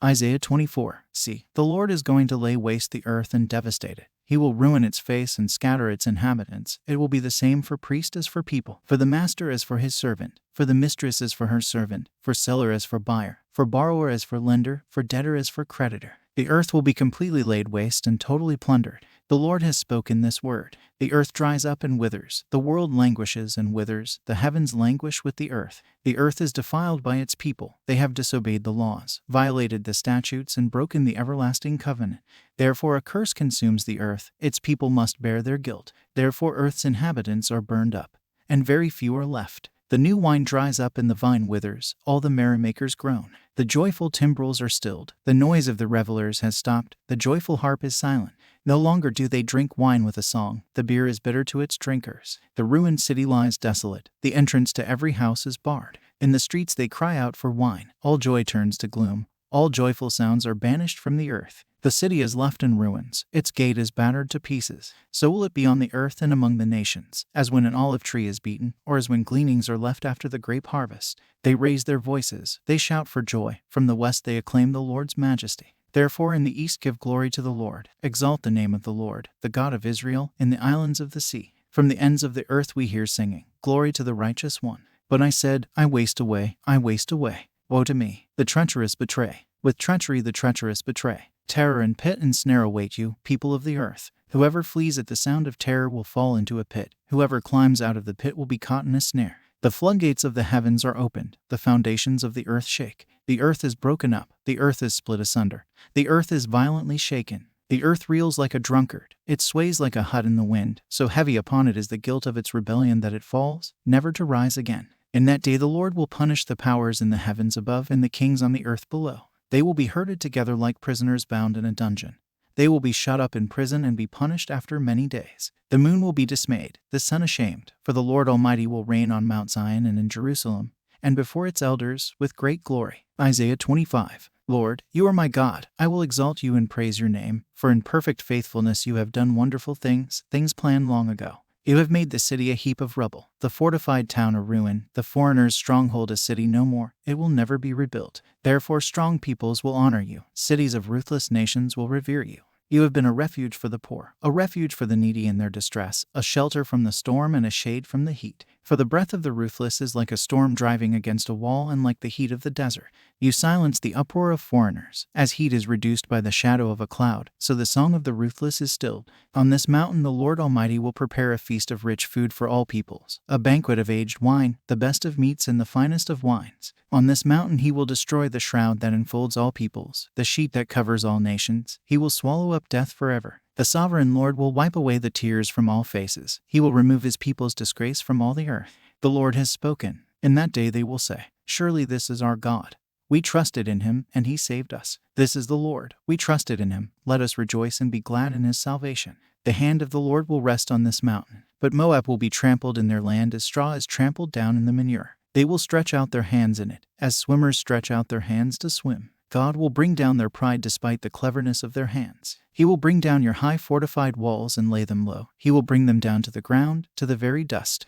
Isaiah 24. See, the Lord is going to lay waste the earth and devastate it. He will ruin its face and scatter its inhabitants. It will be the same for priest as for people, for the master as for his servant, for the mistress as for her servant, for seller as for buyer, for borrower as for lender, for debtor as for creditor. The earth will be completely laid waste and totally plundered. The Lord has spoken this word. The earth dries up and withers. The world languishes and withers. The heavens languish with the earth. The earth is defiled by its people. They have disobeyed the laws, violated the statutes, and broken the everlasting covenant. Therefore a curse consumes the earth. Its people must bear their guilt. Therefore earth's inhabitants are burned up, and very few are left. The new wine dries up and the vine withers. All the merrymakers groan. The joyful timbrels are stilled. The noise of the revelers has stopped. The joyful harp is silent. No longer do they drink wine with a song. The beer is bitter to its drinkers. The ruined city lies desolate. The entrance to every house is barred. In the streets they cry out for wine. All joy turns to gloom. All joyful sounds are banished from the earth. The city is left in ruins. Its gate is battered to pieces. So will it be on the earth and among the nations, as when an olive tree is beaten, or as when gleanings are left after the grape harvest. They raise their voices. They shout for joy. From the west they acclaim the Lord's majesty. Therefore in the east give glory to the Lord. Exalt the name of the Lord, the God of Israel, in the islands of the sea. From the ends of the earth we hear singing, glory to the righteous one. But I said, I waste away, I waste away. Woe to me! The treacherous betray. With treachery the treacherous betray. Terror and pit and snare await you, people of the earth. Whoever flees at the sound of terror will fall into a pit. Whoever climbs out of the pit will be caught in a snare. The floodgates of the heavens are opened. The foundations of the earth shake. The earth is broken up. The earth is split asunder. The earth is violently shaken. The earth reels like a drunkard. It sways like a hut in the wind. So heavy upon it is the guilt of its rebellion that it falls, never to rise again. In that day the Lord will punish the powers in the heavens above and the kings on the earth below. They will be herded together like prisoners bound in a dungeon. They will be shut up in prison and be punished after many days. The moon will be dismayed, the sun ashamed, for the Lord Almighty will reign on Mount Zion and in Jerusalem, and before its elders with great glory. Isaiah 25. Lord, you are my God. I will exalt you and praise your name, for in perfect faithfulness you have done wonderful things, things planned long ago. You have made the city a heap of rubble, the fortified town a ruin, the foreigner's stronghold a city no more. It will never be rebuilt. Therefore strong peoples will honor you. Cities of ruthless nations will revere you. You have been a refuge for the poor, a refuge for the needy in their distress, a shelter from the storm and a shade from the heat. For the breath of the ruthless is like a storm driving against a wall and like the heat of the desert. You silence the uproar of foreigners. As heat is reduced by the shadow of a cloud, so the song of the ruthless is stilled. On this mountain the Lord Almighty will prepare a feast of rich food for all peoples, a banquet of aged wine, the best of meats and the finest of wines. On this mountain he will destroy the shroud that enfolds all peoples, the sheet that covers all nations. He will swallow up death forever. The sovereign Lord will wipe away the tears from all faces. He will remove his people's disgrace from all the earth. The Lord has spoken. In that day they will say, surely this is our God. We trusted in him, and he saved us. This is the Lord. We trusted in him. Let us rejoice and be glad in his salvation. The hand of the Lord will rest on this mountain. But Moab will be trampled in their land as straw is trampled down in the manure. They will stretch out their hands in it, as swimmers stretch out their hands to swim. God will bring down their pride despite the cleverness of their hands. He will bring down your high fortified walls and lay them low. He will bring them down to the ground, to the very dust.